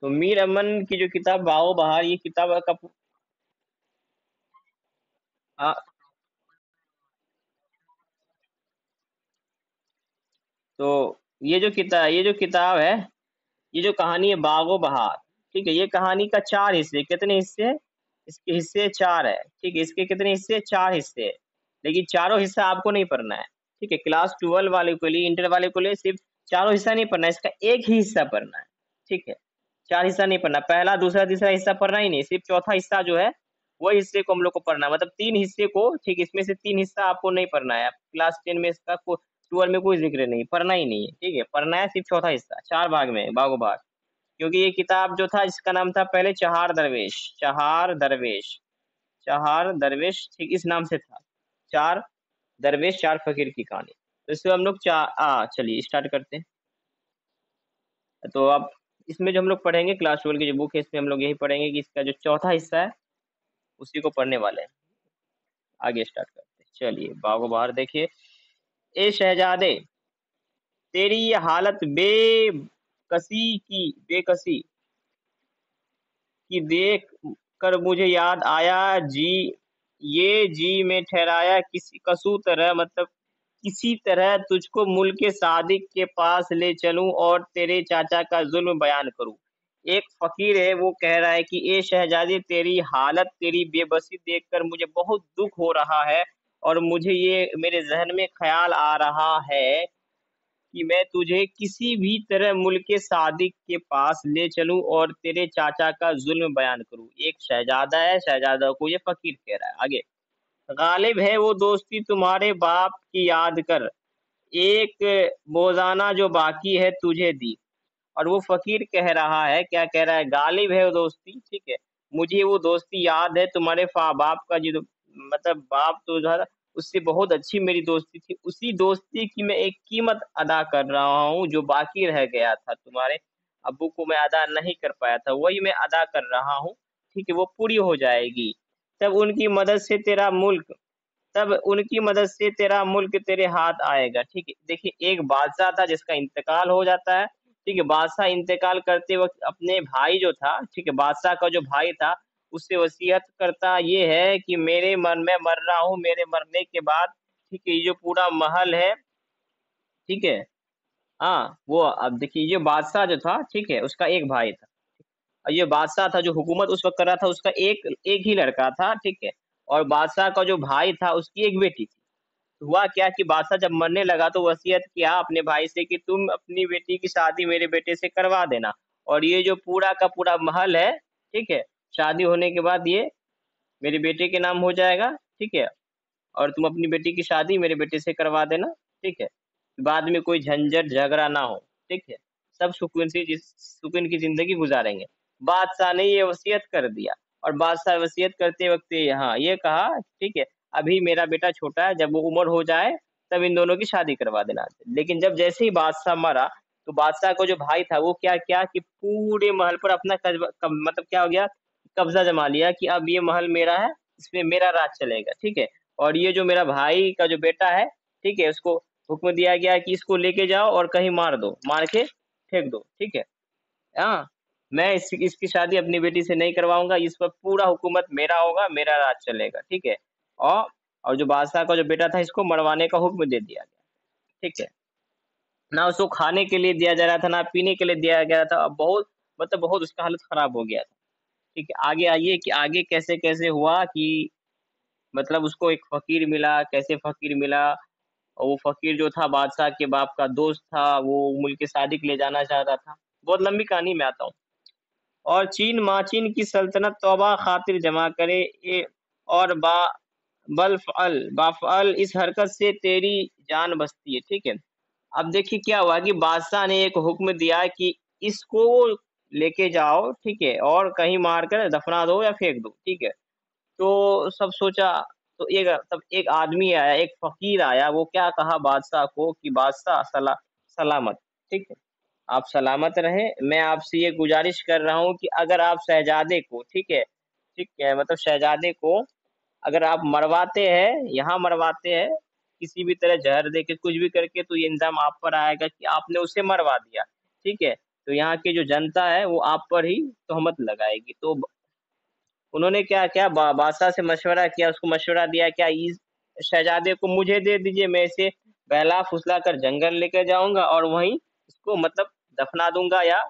तो मीर अमन की जो किताब बाहो बहार, ये किताब का आ, तो ये जो किताब है, ये जो कहानी है बागो बहार, ठीक है, ये कहानी का चार हिस्से, कितने हिस्से हैं? इसके हिस्से चार है, ठीक है, इसके कितने हिस्से? चार हिस्से है। लेकिन चारों हिस्सा आपको नहीं पढ़ना है, ठीक है, क्लास 12 वाले के लिए, इंटर वाले को लिए सिर्फ चारों हिस्सा नहीं पढ़ना है, इसका एक ही हिस्सा पढ़ना है, ठीक है। चार हिस्सा नहीं पढ़ना, पहला दूसरा तीसरा हिस्सा पढ़ना ही नहीं, सिर्फ चौथा हिस्सा जो है वो हिस्से को हम लोग को पढ़ना है, मतलब तीन हिस्से को, ठीक, इसमें से तीन हिस्सा आपको नहीं पढ़ना है, क्लास 10 में इसका 12 में कोई जिक्र नहीं, पढ़ना ही नहीं है, ठीक है, पढ़ना है सिर्फ चौथा हिस्सा, चार भाग में बागो भाग। क्योंकि ये किताब जो था, इसका नाम था पहले चहार दरवेश, चहार दरवेश, चहार दरवेश, ठीक, इस नाम से था, चार दरवेश चार फकीर की कहानी। तो इसको हम लोग चलिए स्टार्ट करते हैं। तो अब इसमें जो हम लोग पढ़ेंगे, क्लास 12 की जो बुक है, इसमें हम लोग यही पढ़ेंगे कि इसका जो चौथा हिस्सा है उसी को पढ़ने वाले हैं। आगे स्टार्ट करते हैं, चलिए बागो बाहर देखिए। ए शहजादे, तेरी ये हालत बेकसी की देख कर मुझे याद आया, जी में ठहराया किसी कसू तरह, मतलब किसी तरह तुझको मुल्क सादिक के पास ले चलूं और तेरे चाचा का जुल्म बयान करूं। एक फकीर है, वो कह रहा है कि ए शहजादी, तेरी हालत, तेरी बेबसी देखकर मुझे बहुत दुख हो रहा है, और मुझे ये मेरे जहन में ख्याल आ रहा है कि मैं तुझे किसी भी तरह मुल्क सादिक के पास ले चलूं और तेरे चाचा का जुल्म बयान करूं। एक शहजादा है, शहजादा को ये फकीर कह रहा है। आगे, गालिब है वो दोस्ती तुम्हारे बाप की याद कर, एक बोजाना जो बाकी है तुझे दी। और वो फकीर कह रहा है, क्या कह रहा है? गालिब है वो दोस्ती, ठीक है, मुझे वो दोस्ती याद है, तुम्हारे बाप का जो, मतलब बाप तो उधर, उससे बहुत अच्छी मेरी दोस्ती थी, उसी दोस्ती की मैं एक कीमत अदा कर रहा हूँ, जो बाकी रह गया था, तुम्हारे अब्बू को मैं अदा नहीं कर पाया था, वही मैं अदा कर रहा हूँ, ठीक है, वो पूरी हो जाएगी। तब उनकी मदद से तेरा मुल्क तब उनकी मदद से तेरा मुल्क तेरे हाथ आएगा, ठीक है। देखिए, एक बादशाह था जिसका इंतकाल हो जाता है, ठीक है, बादशाह इंतकाल करते वक्त अपने भाई जो था, ठीक है, बादशाह का जो भाई था, उससे वसीयत करता ये है कि मेरे मन में मर रहा हूँ, मेरे मरने के बाद, ठीक है, ये जो पूरा महल है, ठीक है, हाँ, वो अब देखिए, ये बादशाह जो था, ठीक है, उसका एक भाई था, और ये बादशाह था जो हुकूमत उस वक्त कर रहा था, उसका एक एक ही लड़का था, ठीक है, और बादशाह का जो भाई था उसकी एक बेटी थी। हुआ क्या कि बादशाह जब मरने लगा तो वसीयत किया अपने भाई से कि तुम अपनी बेटी की शादी मेरे बेटे से करवा देना, और ये जो पूरा का पूरा महल है, ठीक है, शादी होने के बाद ये मेरे बेटे के नाम हो जाएगा, ठीक है, और तुम अपनी बेटी की शादी मेरे बेटे से करवा देना, ठीक है, बाद में कोई झंझट झगड़ा ना हो, ठीक है, सब सुकून की जिंदगी गुजारेंगे। बादशाह ने ये वसीयत कर दिया, और बादशाह वसीयत करते वक्त हाँ ये कहा, ठीक है, अभी मेरा बेटा छोटा है, जब वो उम्र हो जाए तब इन दोनों की शादी करवा देना। लेकिन जब जैसे ही बादशाह मरा, तो बादशाह का जो भाई था वो क्या किया कि पूरे महल पर अपना मतलब क्या हो गया, कब्जा जमा लिया कि अब ये महल मेरा है, इसमें मेरा राज चलेगा, ठीक है, और ये जो मेरा भाई का जो बेटा है, ठीक है, उसको हुक्म दिया गया कि इसको लेके जाओ और कहीं मार दो, मार के फेंक दो, ठीक है। हाँ, मैं इसकी शादी अपनी बेटी से नहीं करवाऊंगा, इस पर पूरा हुकूमत मेरा होगा, मेरा राज चलेगा, ठीक है। और और जो बादशाह का जो बेटा था, इसको मरवाने का हुक्म दे दिया गया, ठीक है। ना उसको खाने के लिए दिया जा रहा था, ना पीने के लिए दिया गया था, अब बहुत, मतलब बहुत उसका हालत खराब हो गया था, ठीक है। आगे आइए कि आगे कैसे कैसे हुआ कि, मतलब उसको एक फकीर मिला, कैसे फकीर मिला, और वो फकीर जो था बादशाह के बाप का दोस्त था, वो मुल्क सादिक ले जाना चाहता था। बहुत लंबी कहानी में आता हूँ। और चीन माचीन की सल्तनत तौबा खातिर जमा करे, और बाफअल इस हरकत से तेरी जान बचती है, ठीक है। अब देखिए क्या हुआ कि बादशाह ने एक हुक्म दिया कि इसको लेके जाओ, ठीक है, और कहीं मार कर दफना दो या फेंक दो, ठीक है। तो सब सोचा, तो तब एक आदमी आया, एक फकीर आया, वो क्या कहा बादशाह को कि बादशाह सलामत, ठीक है, आप सलामत रहें, मैं आपसे ये गुजारिश कर रहा हूँ कि अगर आप शहजादे को, ठीक है, मतलब शहजादे को अगर आप मरवाते हैं, यहाँ मरवाते हैं, किसी भी तरह जहर दे के कुछ भी करके, तो ये इल्ज़ाम आप पर आएगा कि आपने उसे मरवा दिया, ठीक है। तो यहाँ की जो जनता है वो आप पर ही तोहमत लगाएगी। तो उन्होंने क्या किया, बादशाह से मशवरा किया, उसको मशवरा दिया क्या, इस शहजादे को मुझे दे दीजिए, मैं इसे बहला-फुसला कर जंगल लेकर जाऊँगा और वहीं इसको मतलब दफना दूँगा या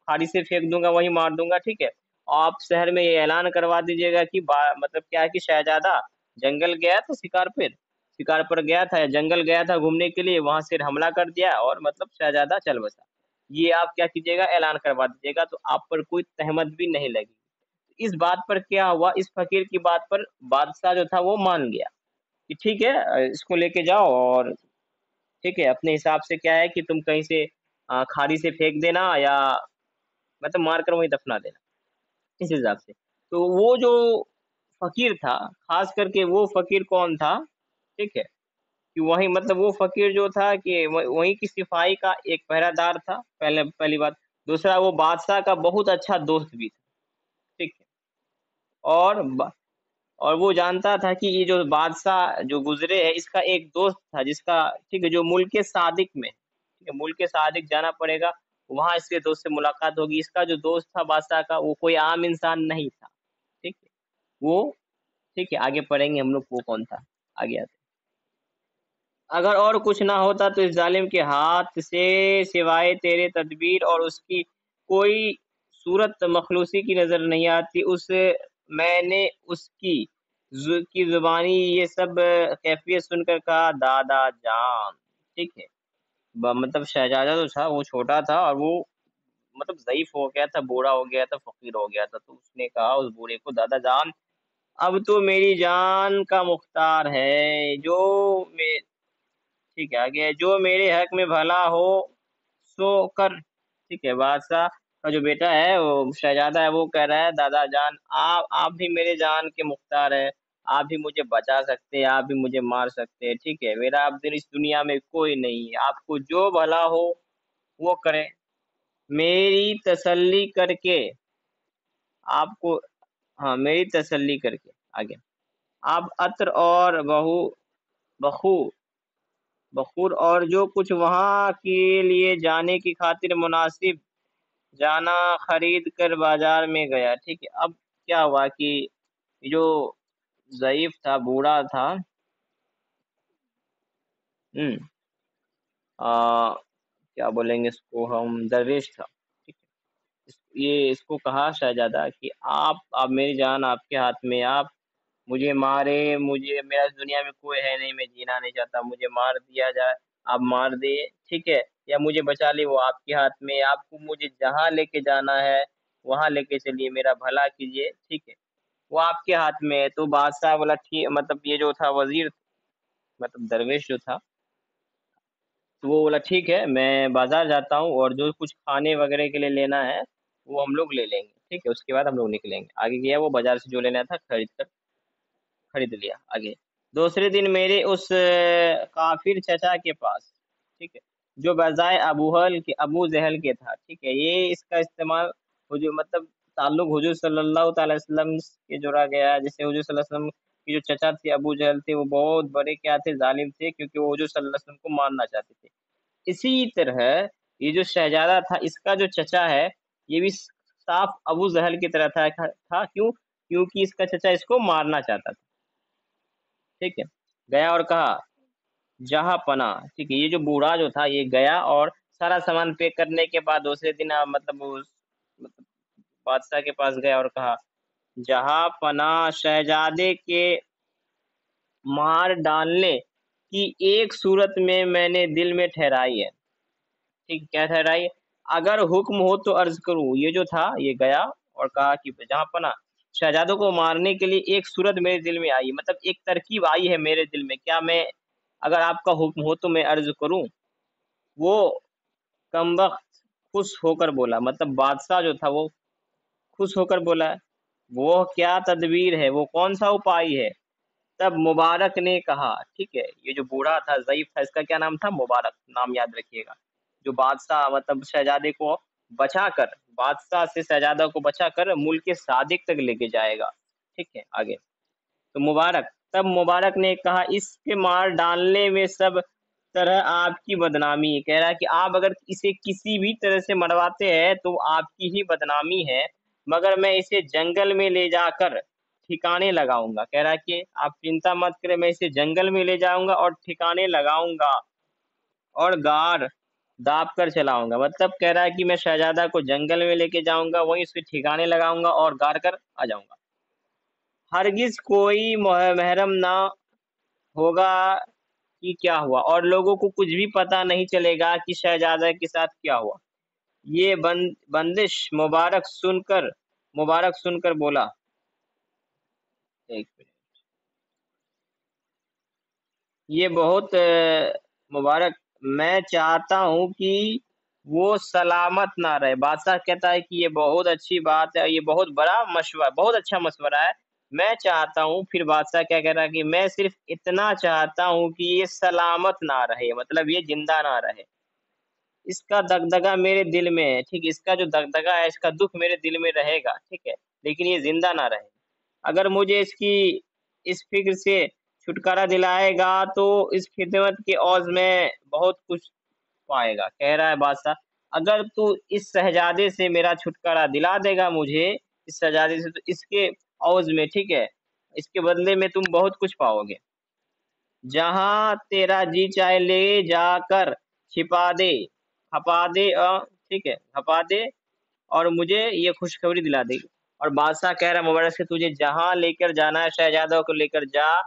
खाड़ी से फेंक दूँगा, वहीं मार दूँगा, ठीक है? आप शहर में ये ऐलान करवा दीजिएगा कि मतलब क्या है कि शहज़ादा जंगल गया था शिकार पर गया था या जंगल गया था घूमने के लिए, वहाँ शेर हमला कर दिया और मतलब शहज़ादा चल बसा। ये आप क्या कीजिएगा, ऐलान करवा दीजिएगा, तो आप पर कोई तहमत भी नहीं लगेगी। इस बात पर क्या हुआ, इस फ़कीर की बात पर बादशाह जो था वो मान गया कि ठीक है, इसको लेके जाओ और ठीक है, अपने हिसाब से क्या है कि तुम कहीं से खाड़ी से फेंक देना या मतलब मार कर वहीं दफना देना, इस हिसाब से। तो वो जो फ़कीर था, ख़ास करके वो फ़कीर कौन था, ठीक है? कि वहीं मतलब वो फ़कीर जो था कि वहीं की सिपाही का एक पहरादार था, पहली बात। दूसरा वो बादशाह का बहुत अच्छा दोस्त भी था, ठीक है? और ब और वो जानता था कि ये जो बादशाह जो गुज़रे है, इसका एक दोस्त था जिसका ठीक है, जो मुल्क सादिक में, ठीक है, मुल्क सादिक जाना पड़ेगा, वहाँ इसके दोस्त से मुलाकात होगी। इसका जो दोस्त था बादशाह का, वो कोई आम इंसान नहीं था, ठीक है? वो ठीक है, आगे पढ़ेंगे हम लोग वो कौन था, आगे आते हैं। अगर और कुछ ना होता तो इस ज़ालिम के हाथ से सिवाय तेरे तदबीर और उसकी कोई सूरत मखलूसी की नज़र नहीं आती। मैंने उसकी की ज़ुबानी ये सब कैफ़ियत सुनकर कहा दादा जान, ठीक है। मतलब शहज़ादा जो था वो छोटा था और वो मतलब ज़ईफ़ हो गया था, बूढ़ा हो गया था, फ़कीर हो गया था। तो उसने कहा उस बूढ़े को दादा जान अब तो मेरी जान का मुख्तार है, ठीक है, आगे जो मेरे हक में भला हो सो कर, ठीक है, बादशाह का जो बेटा है वो शहजादा है वो कह रहा है दादा जान आप भी मेरे जान के मुख्तार है, आप भी मुझे बचा सकते हैं, आप भी मुझे मार सकते हैं, ठीक है, मेरा अब दिन इस दुनिया में कोई नहीं है, आपको जो भला हो वो करें, मेरी तसल्ली करके आपको हाँ, मेरी तसल्ली करके आगे आप अत्र और बखू बखूर और जो कुछ वहाँ के लिए जाने की खातिर मुनासिब जाना खरीद कर बाजार में गया, ठीक है। अब क्या हुआ कि जो ज़ईफ़ था, बूढ़ा था, हुँ, क्या बोलेंगे इसको हम दरवेश था, ठीक है। इसको कहा शहज़ादा कि आप मेरी जान आपके हाथ में, आप मुझे मारे, मुझे मेरा इस दुनिया में कोई है नहीं, मैं जीना नहीं चाहता, मुझे मार दिया जाए, आप मार दें, ठीक है? या मुझे बचा लें, वो आपके हाथ में है, आपको मुझे जहाँ लेके जाना है, वहाँ लेके चलिए, मेरा भला कीजिए, ठीक है? वो आपके हाथ में है। तो बादशाह बोला ठी मतलब ये जो था वज़ीर मतलब दरवेश जो था, तो वो बोला ठीक है, मैं बाज़ार जाता हूँ और जो कुछ खाने वग़ैरह के लिए लेना है, वो हम लोग ले लेंगे, ठीक है? उसके बाद हम लोग निकलेंगे। आगे गया वो बाज़ार से जो लेना था खरीद लिया आगे। दूसरे दिन मेरे उस काफ़िर चचा के पास, ठीक है, जो बजाए अबू जहल के था, ठीक है, ये इसका इस्तेमाल हुजू मतलब ताल्लुक हुजूर सल्लल्लाहु अलैहि वसल्लम से जोड़ा गया है। जैसे हुजूर सल्लल्लाहु अलैहि वसल्लम के जो चचा थे अबू जहल थे, वो बहुत बड़े क्या थे, ज़ालिम थे क्योंकि वो हुजूर सल्लल्लाहु अलैहि वसल्लम को मारना चाहते थे। इसी तरह ये जो शहज़ादा था, इसका जो चचा है, ये भी साफ अबू जहल की तरह था क्यों? क्योंकि इसका चचा इसको मारना चाहता था। ठीक है? गया और कहा, जहाँ पनाह ठीक है, ये जो बूढ़ा जो था ये गया और सारा सामान पैक करने के बाद दूसरे दिन मतलब मतलब बादशाह के पास गया और कहा, जहाँ पनाह शहज़ादे के मार डालने की एक सूरत में मैंने दिल में ठहराई है। ठीक, क्या ठहराई है? अगर हुक्म हो तो अर्ज़ करूँ, ये जो था ये गया और कहा कि जहाँ पनाह शहज़ादों को मारने के लिए एक सूरत मेरे दिल में आई है, मतलब एक तरकीब आई है मेरे दिल में, क्या मैं अगर आपका हुक्म हो तो मैं अर्ज़ करूँ? वो कमबख्त खुश होकर बोला, मतलब बादशाह जो था वो खुश होकर बोला, वो क्या तदबीर है, वो कौन-सा उपाय है? तब मुबारक ने कहा, ठीक है, ये जो बूढ़ा था, ज़ईफ़ था, इसका क्या नाम था? मुबारक, नाम याद रखिएगा। जो बादशाह मतलब शहज़ादे को बचाकर बादशाह से शहज़ादा को बचाकर मुल्क सादिक तक लेके जाएगा, ठीक है, आगे। तो मुबारक तब मुबारक ने कहा, इसके मार डालने में सब तरह आपकी बदनामी है। कह रहा है कि आप अगर इसे किसी भी तरह से मरवाते हैं तो आपकी ही बदनामी है, मगर मैं इसे जंगल में ले जाकर ठिकाने लगाऊँगा। कह रहा है कि आप चिंता मत करें, मैं इसे जंगल में ले जाऊँगा और ठिकाने लगाऊँगा और गाड़ दाप कर चलाऊँगा। मतलब कह रहा है कि मैं शहज़ादा को जंगल में लेके जाऊँगा, वहीं उसके ठिकाने लगाऊँगा और गाड़ कर आ जाऊँगा। हरगिज़ कोई महरम ना होगा कि क्या हुआ और लोगों को कुछ भी पता नहीं चलेगा कि शहज़ादा के साथ क्या हुआ। ये बंदिश मुबारक सुनकर बोला, एक मिनट, ये बहुत मुबारक, मैं चाहता हूँ कि वो सलामत ना रहे। बादशाह कहता है कि ये बहुत अच्छी बात है, ये बहुत अच्छा मशवरा है। मैं चाहता हूँ, फिर बादशाह क्या कह रहा है कि मैं सिर्फ़ इतना चाहता हूँ कि ये सलामत ना रहे, मतलब ये ज़िंदा ना रहे। इसका दगदगा मेरे दिल में है, ठीक है? इसका जो दगदगा है, इसका दुःख मेरे दिल में रहेगा, ठीक है? लेकिन ये ज़िंदा ना रहे। अगर मुझे इस फ़िक्र से छुटकारा दिलाएगा, तो इस खिदमत के एवज़ में बहुत कुछ पाएगा। कह रहा है बादशाह, अगर तू इस शहज़ादे से मेरा छुटकारा दिला देगा मुझे, इस शहज़ादे से, तो इसके एवज़ में, ठीक है? इसके बदले में तुम बहुत कुछ पाओगे। जहाँ तेरा जी चाहे ले जाकर छिपा दे, खपा दे, ठीक है, खपा दे और मुझे ये खुशखबरी दिला दे। और बादशाह कह रहा है मुबारक से, तुझे जहाँ लेकर जाना है शहज़ादा को लेकर जा,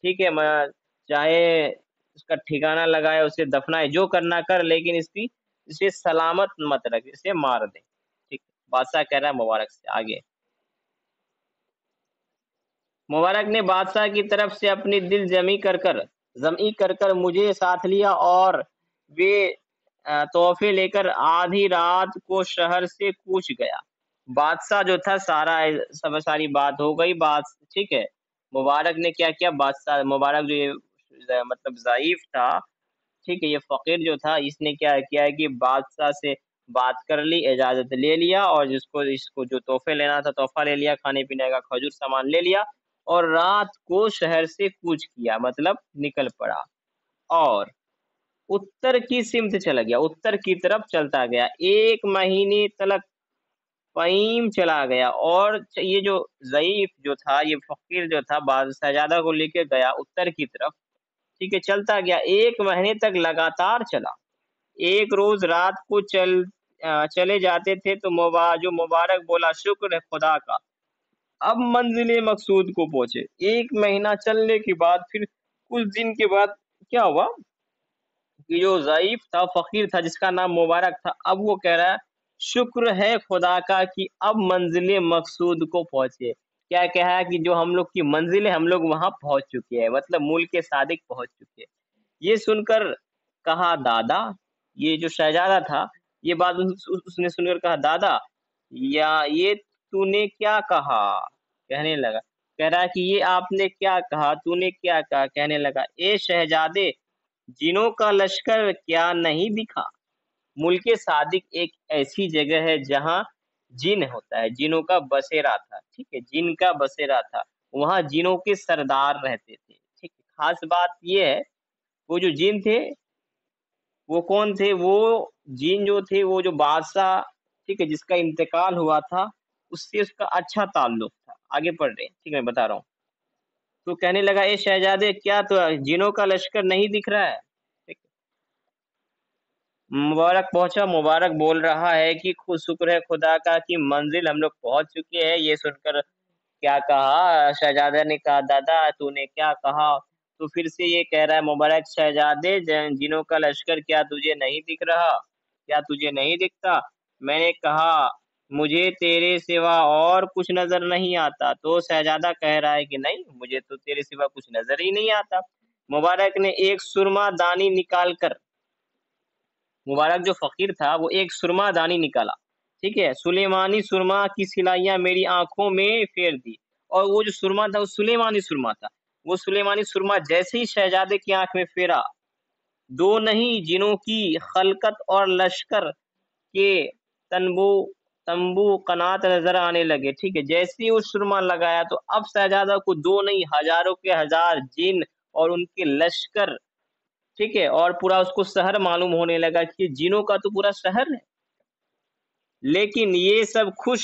ठीक है? म चाहे उसका ठिकाना लगाए, उसे दफ़नाए, जो करना कर, लेकिन इसे सलामत मत रख, इसे मार दे। ठीक, बादशाह कह रहा है मुबारक से आगे। मुबारक ने बादशाह की तरफ से अपनी दिल जमी कर कर मुझे साथ लिया और वे तोहफ़े लेकर आधी रात को शहर से कूच गया। बादशाह जो था सारी बात हो गई बात, ठीक है? मुबारक ने क्या किया, बादशाह मुबारक जो ये मतलब ज़ईफ़ था, ठीक है? ये फ़कीर जो था, इसने क्या किया है कि बादशाह से बात कर ली, इजाज़त ले लिया और इसको जो तोहफ़े लेना था, तोहफ़ा ले लिया, खाने-पीने का खजूर सामान ले लिया और रात को शहर से कूच किया, मतलब निकल पड़ा और उत्तर की सिमत चला गया, उत्तर की तरफ चलता गया। 1 महीने तलक फ़हीम चला गया और ये जो ज़ईफ़ जो था, ये फ़कीर जो था, शहज़ादा को लेके गया उत्तर की तरफ, ठीक है? चलता गया, 1 महीने तक लगातार चला। एक रोज़ रात को चले जाते थे तो मुबारक बोला, शुक्र है खुदा का, अब मंज़िल मकसूद को पहुँचे। 1 महीना चलने के बाद फिर कुछ दिन के बाद क्या हुआ कि जो ज़ईफ़ था, फ़कीर था, जिसका नाम मुबारक था, अब वो कह रहा है, शुक्र है खुदा का कि अब मंज़िल मकसूद को पहुँचे। क्या कहा है कि जो हम लोग की मंज़िल है, हम लोग वहाँ पहुँच चुके हैं, मतलब मुल्क सादिक पहुँच चुके हैं। ये सुनकर कहा, दादा, ये जो शहज़ादा था, ये बात उसने सुनकर कहा, दादा, या ये तूने क्या कहा? कहने लगा, कह रहा है कि ये आपने क्या कहा? तूने क्या कहा? कहने लगा, ए शहज़ादे, जिनों का लश्कर क्या नहीं दिखा? मुल्के सादिक एक ऐसी जगह है जहाँ जिन होता है, जिनों का बसेरा था, ठीक है? जिन का बसेरा था, वहाँ जिनों के सरदार रहते थे, ठीक है? ख़ास बात ये है, वो जो जिन थे, वो कौन थे? वो जिन जो थे, वो जो बादशाह, ठीक है, जिसका इंतकाल हुआ था, उससे उसका अच्छा ताल्लुक था। आगे पढ़ रहे हैं, ठीक है, मैं बता रहा हूँ। तो कहने लगा, ए शहज़ादे, क्या तो जिनों का लश्कर नहीं दिख रहा है? ठीक मुबारक पहुँचा, मुबारक बोल रहा है कि शुक्र है खुदा का कि मंज़िल हम लोग पहुँच चुके हैं। ये सुनकर क्या कहा, शहज़ादा ने कहा, दादा तूने क्या कहा? तो फिर से ये कह रहा है मुबारक, शहज़ादे, जिनों का लश्कर क्या तुझे नहीं दिख रहा? क्या तुझे नहीं दिखता? मैंने कहा, मुझे तेरे सिवा और कुछ नज़र नहीं आता। तो शहज़ादा कह रहा है कि नहीं, मुझे तो तेरे सिवा कुछ नज़र ही नहीं आता। मुबारक ने एक सुरमादानी निकाल कर, मुबारक जो फ़कीर था, वो एक सुरमादानी निकाला, ठीक है? सुलेमानी सुरमा की सिलाइयाँ मेरी आँखों में फेर दी और वो जो सुरमा था, वो सुलेमानी सुरमा था। वो सुलेमानी सुरमा जैसे ही शहज़ादे की आँख में फेरा, 2 नहीं, जिनों की ख़ल्क़त और लश्कर के तनबू तंबू कनात नज़र आने लगे, ठीक है? जैसे ही वो सुरमा लगाया, तो अब शहज़ादा को 2 नहीं, हज़ारों के हज़ार जिन और उनके लश्कर, ठीक है, और पूरा उसको शहर मालूम होने लगा कि जिनों का तो पूरा शहर है। लेकिन ये सब खुश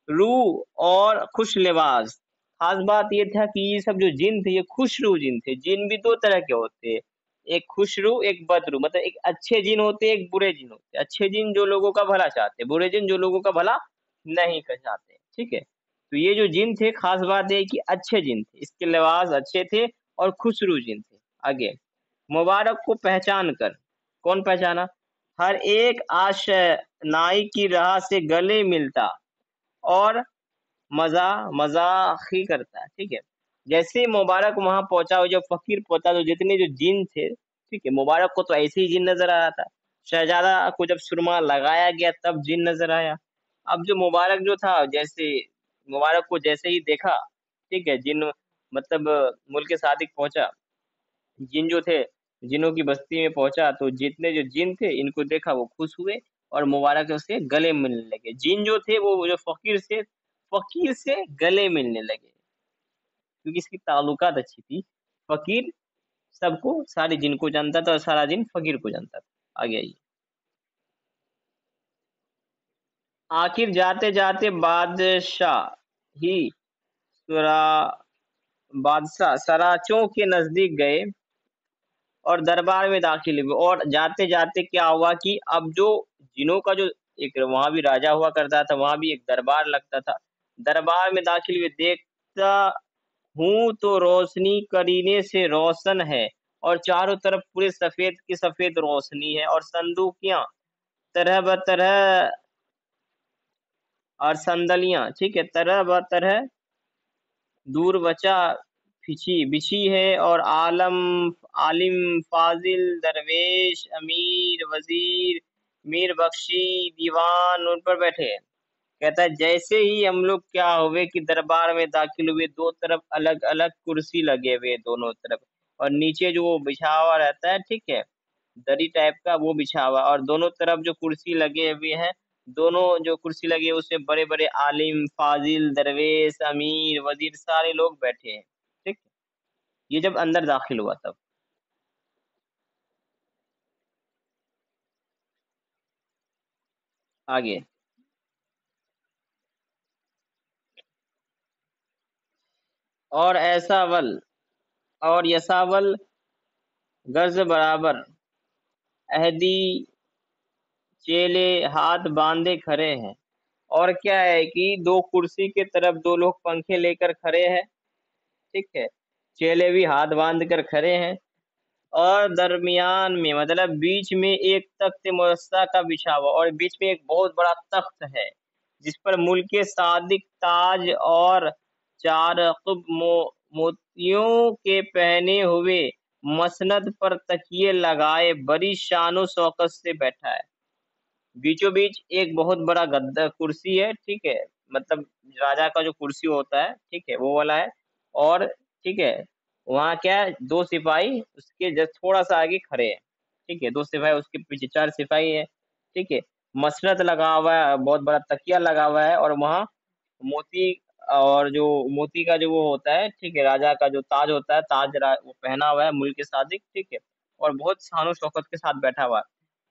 रूह और खुश लिबास। खास बात ये था कि ये सब जो जिन थे, ये खुश रूह जिन थे। जिन भी 2 तरह के होते हैं, एक खुश रूह, एक बद रूह। मतलब एक अच्छे जिन होते हैं, एक बुरे जिन होते हैं। अच्छे जिन जो लोगों का भला चाहते हैं, बुरे जिन जो लोगों का भला नहीं कर चाहते, ठीक है? तो ये जो जिन थे, खास बात ये है कि अच्छे जिन थे, इसके लिबास अच्छे थे और खुश रूह जिन थे। आगे, मुबारक को पहचान कर, कौन पहचाना? हर एक आशनाई की राह से गले मिलता और मज़ाक़ी करता है, ठीक है? जैसे ही मुबारक वहाँ पहुँचा, वो जब फ़कीर पहुँचा तो जितने जो जिन थे, ठीक है? मुबारक को तो ऐसे ही जिन नज़र आ रहा था। शहज़ादा को जब सुरमा लगाया गया तब जिन नज़र आया। अब जो मुबारक जो था, जैसे मुबारक को जैसे ही देखा, ठीक है? जिन मतलब मुल्क सादिक पहुँचा, जिन जो थे, जिनों की बस्ती में पहुँचा तो जितने जो जिन थे इनको देखा वो खुश हुए और मुबारक से गले मिलने लगे। जिन जो थे वो जो फ़कीर से गले मिलने लगे, क्योंकि इसकी ताल्लुकात अच्छी थी। फ़कीर सबको सारे जिन को जानता था और सारा जिन फ़कीर को जानता था। आगे आइए। आखिर जाते-जाते सुरा बादशाह सराचों के नज़दीक गए और दरबार में दाखिल हुए और जाते-जाते क्या हुआ कि अब जो जिनों का जो एक वहाँ भी राजा हुआ करता था, वहाँ भी एक दरबार लगता था। दरबार में दाखिल हुए, देखता हूँ तो रोशनी करीने से रोशन है और चारों तरफ पूरे सफ़ेद की सफ़ेद रोशनी है और संदूकियाँ तरह-ब-तरह और संदलियाँ, ठीक है, तरह-ब-तरह दूर बचा बिछी है और आलिम, फाज़िल, दरवेश, अमीर, वज़ीर, मीर बख्शी, दीवान उन पर बैठे हैं। कहता है जैसे ही हम लोग क्या हुए कि दरबार में दाखिल हुए, 2 तरफ अलग-अलग कुर्सी लगे हुए दोनों तरफ और नीचे जो वो बिछा हुआ रहता है, ठीक है? दरी टाइप का वो बिछा हुआ और दोनों तरफ जो कुर्सी लगे हुए हैं, दोनों जो कुर्सी लगी है उसमें बड़े-बड़े आलिम, फाज़िल, दरवेश, अमीर, वज़ीर सारे लोग बैठे हैं, ठीक? ये जब अंदर दाखिल हुआ तब। आगे, और ऐसावल और यसावल गर्ज़ बराबर अहदी चेले हाथ बाँधे खड़े हैं। और क्या है कि 2 कुर्सी की तरफ 2 लोग पंखे लेकर खड़े हैं, ठीक है? चेले भी हाथ बाँध कर खड़े हैं और दरमियान में मतलब बीच में एक तख्त मुअस्सा का बिछा हुआ और बीच में एक बहुत बड़ा तख्त है, जिस पर मुल्क सादिक ताज और 4 क़ुब मोतियों के पहने हुए मसनद पर तकिए लगाए बड़ी शान-ओ-शौकत से बैठा है। बीचों-बीच एक बहुत बड़ा गद्दा कुर्सी है, ठीक है? मतलब राजा का जो कुर्सी होता है, ठीक है? वो वाला है और ठीक है, वहाँ क्या है 2 सिपाही उसके जस्ट थोड़ा-सा आगे खड़े हैं, ठीक है? 2 सिपाही उसके पीछे 4 सिपाही हैं, ठीक है? मसनद लगा हुआ है, बहुत बड़ा तकिया लगा हुआ है और वहाँ मोती और जो मोती का जो वो होता है, ठीक है? राजा का जो ताज होता है, ताज वो पहना हुआ है मुल्क सादिक, ठीक है? और बहुत शान-ओ-शौकत के साथ बैठा हुआ है।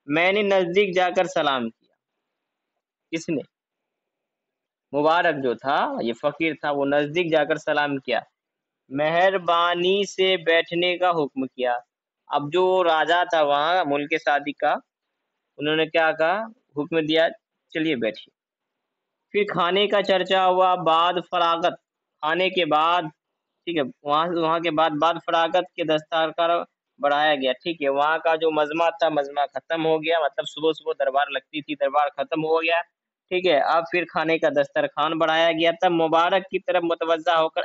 मैंने नज़दीक जाकर सलाम किया। किसने? मुबारक जो था, ये फ़कीर था, वो नज़दीक जाकर सलाम किया। मेहरबानी से बैठने का हुक्म किया। अब जो राजा था वहाँ मुल्क सादिक का, उन्होंने क्या कहा? हुक्म दिया, चलिए बैठिए। फिर खाने का चर्चा हुआ, बाद फ़राग़त खाने के बाद, ठीक है? वहाँ से वहाँ के बाद फ़राग़त के दस्तरखान बढ़ाया गया, ठीक है? वहाँ का जो मज़मा था, मज़मा ख़त्म हो गया, मतलब सुबह-सुबह दरबार लगती थी, दरबार ख़त्म हो गया, ठीक है? अब फिर खाने का दस्तरखान बढ़ाया गया, तब मुबारक की तरफ मुतवज्जा होकर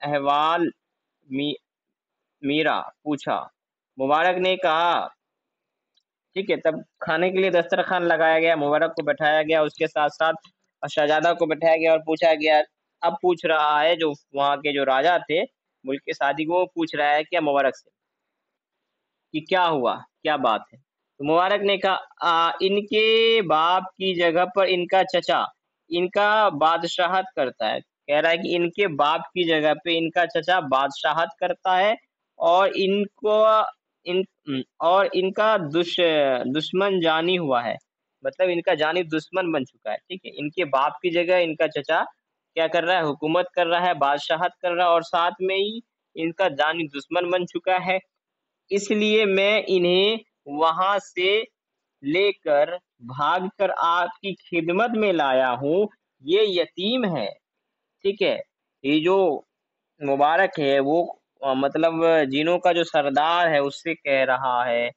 अहवाल मी मीरा पूछा। मुबारक ने कहा, ठीक है? तब खाने के लिए दस्तरखान लगाया गया, मुबारक को बैठाया गया, उसके साथ-साथ शहज़ादा को बैठाया गया और पूछा गया। अब पूछ रहा है जो वहाँ के जो राजा थे, मुल्क सादिक वो पूछ रहा है क्या मुबारक से कि क्या हुआ? क्या बात है? तो मुबारक ने कहा इनके बाप की जगह पर इनका चचा इनका बादशाहत करता है। कह रहा है कि इनके बाप की जगह पे इनका चचा बादशाहत करता है और इनको और इनका दुश्मन जानी हुआ है, मतलब इनका जानी दुश्मन बन चुका है, ठीक है? इनके बाप की जगह इनका चचा क्या कर रहा है, हुकूमत कर रहा है, बादशाहत कर रहा है और साथ में ही इनका जानी दुश्मन बन चुका है। इसलिए मैं इन्हें वहाँ से लेकर भागकर आपकी खिदमत में लाया हूँ। ये यतीम है, ठीक है? ये जो मुबारक है वो मतलब जिनों का जो सरदार है उससे कह रहा है।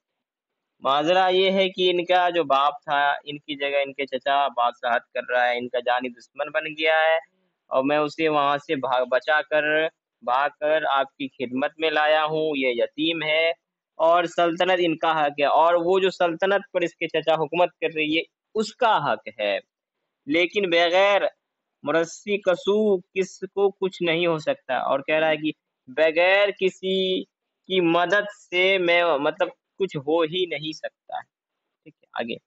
माजरा ये है कि इनका जो बाप था, इनकी जगह इनके चचा बादशाहत कर रहा है, इनका जानी दुश्मन बन गया है और मैं उसे वहाँ से भागकर आपकी खिदमत में लाया हूँ। ये यतीम है और सल्तनत इनका हक है और वो जो सल्तनत पर इसके चचा हुकूमत कर रही है, उसका हक है। लेकिन बगैर मुरस्सी कसू किसको कुछ नहीं हो सकता और कह रहा है कि बगैर किसी की मदद से मैं मतलब कुछ हो ही नहीं सकता है। ठीक है, आगे।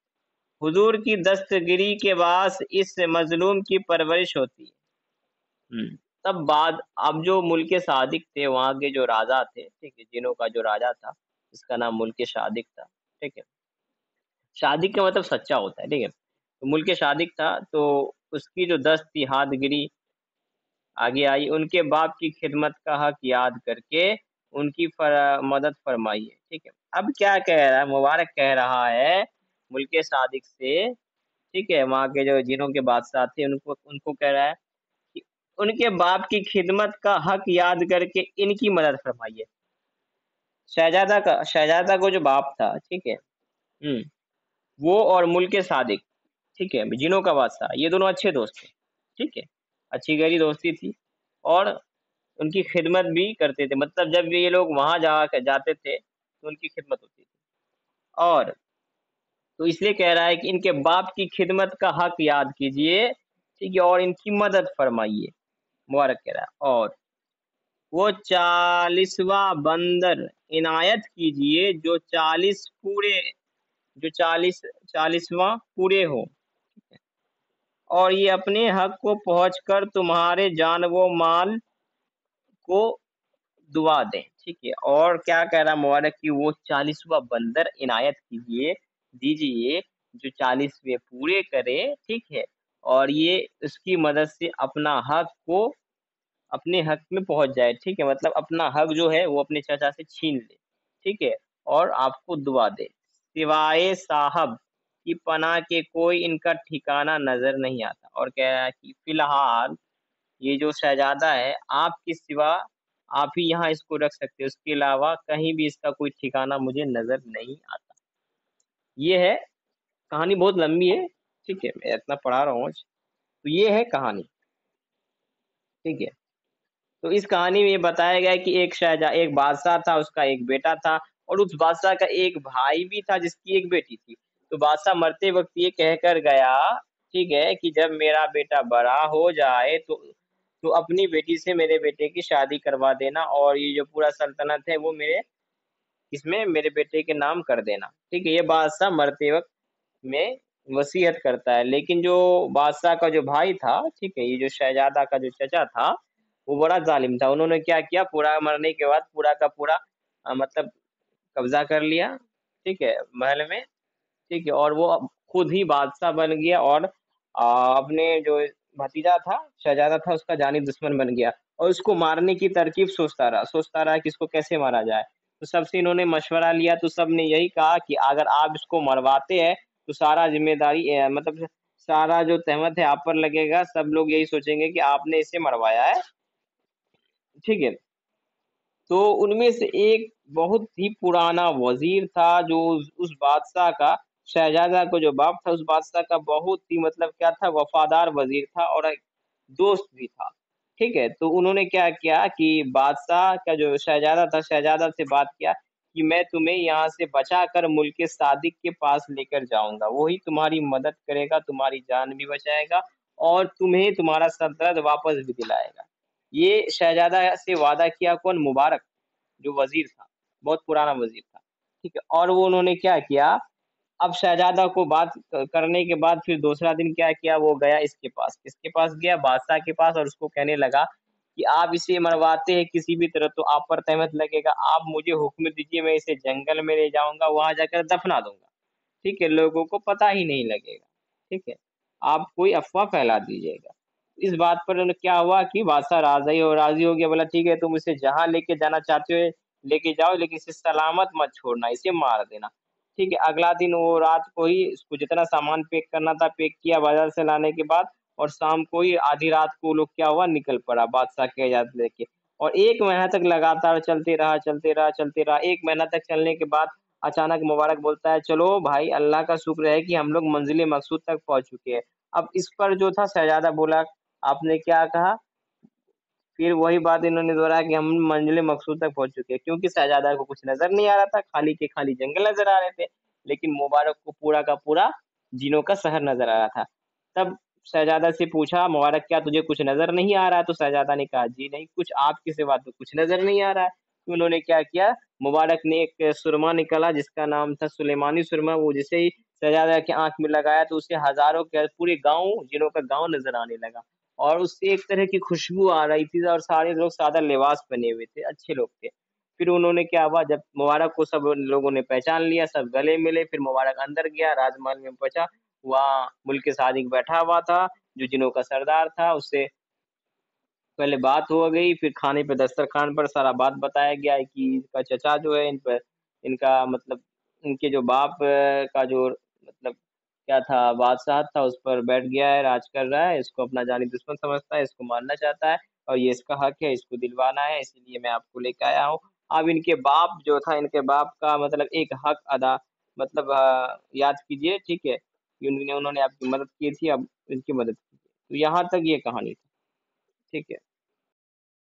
हुजूर की दस्तगिरी के बाद इस मज़लूम की परवरिश होती है। हुँ। तब बाद अब जो मुल्क सादिक थे, वहाँ के जो राजा थे, ठीक है, जिनों का जो राजा था, जिसका नाम मुल्क सादिक था, ठीक है। सादिक का मतलब सच्चा होता है, ठीक है। तो मुल्क सादिक था, तो उसकी जो दस्त थी हाथ गिरी, आगे आई, उनके बाप की खिदमत का हक याद करके उनकी मदद फरमाई है, ठीक है। अब क्या कह रहा है, मुबारक कह रहा है मुल्क सादिक से, ठीक है, वहाँ के जो जिनों के बादशाह थे उनको उनको कह रहा है कि उनके बाप की खिदमत का हक याद करके इनकी मदद फरमाइए। शहज़ादा को जो बाप था, ठीक है? हुँ, वो और मुल्क सादिक, ठीक है? जिनों का बादशाह, ये दोनों अच्छे दोस्त थे, ठीक है? अच्छी गहरी दोस्ती थी और उनकी खिदमत भी करते थे, मतलब जब भी ये लोग वहाँ जाते थे, तो उनकी खिदमत होती थी। और तो इसलिए कह रहा है कि इनके बाप की खिदमत का हक याद कीजिए, ठीक है? और इनकी मदद फरमाइए, मुबारक कह रहा है और वो 40वाँ बंदर इनायत कीजिए जो 40वाँ पूरे हो और ये अपने हक को पहुँचकर तुम्हारे जान व माल को दुआ दें, ठीक है? और क्या कह रहा है मुबारक कि वो 40वाँ बंदर इनायत दीजिए, जो 40वें पूरे करे, ठीक है? और ये उसकी मदद से अपने हक में पहुँच जाए, ठीक है? मतलब अपना हक जो है वो अपने चाचा से छीन ले, ठीक है? और आपको दुआ दे। सिवाय साहब की पनाह के कोई इनका ठिकाना नज़र नहीं आता और कह रहा है कि फ़िलहाल ये जो शहज़ादा है, आपके सिवा आप ही यहाँ इसको रख सकते हो, उसके अलावा कहीं भी इसका कोई ठिकाना मुझे नज़र नहीं आता। ये है कहानी बहुत लंबी है, ठीक है? मैं इतना पढ़ा रहा हूँ आज। तो ये है कहानी, ठीक है? तो इस कहानी में ये बताया गया है कि एक बादशाह था, उसका एक बेटा था और उस बादशाह का एक भाई भी था जिसकी एक बेटी थी। तो बादशाह मरते वक़्त ये कहकर गया, ठीक है, कि जब मेरा बेटा बड़ा हो जाए तो अपनी बेटी से मेरे बेटे की शादी करवा देना और ये जो पूरा सल्तनत है वो मेरे बेटे के नाम कर देना। ठीक है, ये बादशाह मरते वक़्त में वसीयत करता है। लेकिन जो बादशाह का जो भाई था, ठीक है, ये जो शहज़ादा का जो चचा था, वो बड़ा ज़ालिम था। उन्होंने क्या किया, पूरा मरने के बाद पूरा का पूरा मतलब कब्ज़ा कर लिया, ठीक है, महल में, ठीक है, और वो अब खुद ही बादशाह बन गया और अपने जो भतीजा था, शहज़ादा था, उसका जानी दुश्मन बन गया और उसको मारने की तरकीब सोचता रहा कि इसको कैसे मारा जाए। तो सबसे इन्होंने मशवरा लिया, तो सबने यही कहा कि अगर आप इसको मरवाते हैं, तो सारा ज़िम्मेदारी मतलब सारा जो तहमत है आप पर लगेगा, सब लोग यही सोचेंगे कि आपने इसे मरवाया है, ठीक है। तो उनमें से एक बहुत ही पुराना वज़ीर था जो उस बादशाह का शहज़ादा का जो बाप था, उस बादशाह का बहुत ही मतलब क्या था वफ़ादार वज़ीर था और एक दोस्त भी था, ठीक है? तो उन्होंने क्या किया कि बादशाह का जो शहज़ादा था, शहज़ादा से बात किया कि मैं तुम्हें यहाँ से बचाकर मुल्क सादिक के पास लेकर जाऊँगा। वही तुम्हारी मदद करेगा, तुम्हारी जान भी बचाएगा और तुम्हें तुम्हारा सल्तनत वापस भी दिलाएगा। ये शहज़ादा से वादा किया कौन? मुबारक। जो वज़ीर था, बहुत पुराना वज़ीर था, ठीक है? और वो उन्होंने क्या किया, अब शहज़ादा को बात करने के बाद फिर दूसरा दिन क्या किया, वो गया किसके पास गया? बादशाह के पास और उसको कहने लगा कि आप इसे मरवाते हैं किसी भी तरह तो आप पर तहमत लगेगा, आप मुझे हुक्म दीजिए मैं इसे जंगल में ले जाऊँगा, वहाँ जाकर दफना दूँगा। ठीक है? लोगों को पता ही नहीं लगेगा। ठीक है? आप कोई अफ़वाह फैला दीजिएगा। इस बात पर उन्हें क्या हुआ कि बादशाह राज़ी हो गया, बोला ठीक है तुम इसे जहाँ लेके जाना चाहते हो लेके जाओ लेकिन इसे सलामत मत छोड़ना, इसे मार देना। ठीक है? अगला दिन वो रात को ही इसको जितना सामान पैक करना था पैक किया बाज़ार से लाने के बाद और शाम को ही आधी रात को वो लोग क्या हुआ निकल पड़ा बादशाह की इजाज़त लेके। और 1 महीना तक लगातार चलते रहा। 1 महीना तक चलने के बाद अचानक मुबारक बोलता है, "चलो भाई अल्लाह का शुक्र है कि हम लोग मंज़िल मक़सूद तक पहुँच चुके हैं।" अब इस पर जो था शहज़ादा बोला, "आपने क्या कहा?" फिर वही बात इन्होंने दोहराया कि हम मंज़िल मक़सूद तक पहुँच चुके हैं, क्योंकि शहज़ादा को कुछ नज़र नहीं आ रहा था, खाली के खाली जंगल नज़र आ रहे थे। लेकिन मुबारक को पूरा का पूरा जिनों का शहर नज़र आ रहा था। तब शहज़ादा से पूछा, "मुबारक क्या तुझे कुछ नज़र नहीं आ रहा है?" तो शहज़ादा ने कहा, "जी नहीं, कुछ आपके सिवा तो कुछ नज़र नहीं आ रहा है।" तो उन्होंने क्या किया, मुबारक ने एक सुरमा निकाला जिसका नाम था सुलेमानी सुरमा, वो जैसे ही शहज़ादा की आँख में लगाया तो उसे हज़ारों क्या पूरे गाँव जिनों का गाँव नज़र आने लगा। और उससे एक तरह की खुशबू आ रही थी और सारे लोग सादा लिबास पहने हुए थे, अच्छे लोग थे। फिर उन्होंने क्या हुआ जब मुबारक को सब लोगों ने पहचान लिया, सब गले मिले, फिर मुबारक अंदर गया, राजमहल में पहुँचा, वहाँ मुल्क सादिक बैठा हुआ था, जो जिनों का सरदार था, उससे पहले बात हो गई, फिर खाने पे दस्तरख़्वान पर सारा बात बताया गया है कि इनका चचा जो है इन पर इनका मतलब इनके जो बाप का जो मतलब क्या था बादशाह था उस पर बैठ गया है, राज कर रहा है, इसको अपना जानी दुश्मन समझता है, इसको मारना चाहता है और ये इसका हक है, इसको दिलवाना है, इसीलिए मैं आपको लेके आया हूँ। अब इनके बाप जो था, इनके बाप का मतलब एक हक अदा मतलब याद कीजिए, ठीक है? कि उन्होंने आपकी मदद की थी, अब इनकी मदद कीजिए। तो यहाँ तक ये कहानी थी, ठीक है?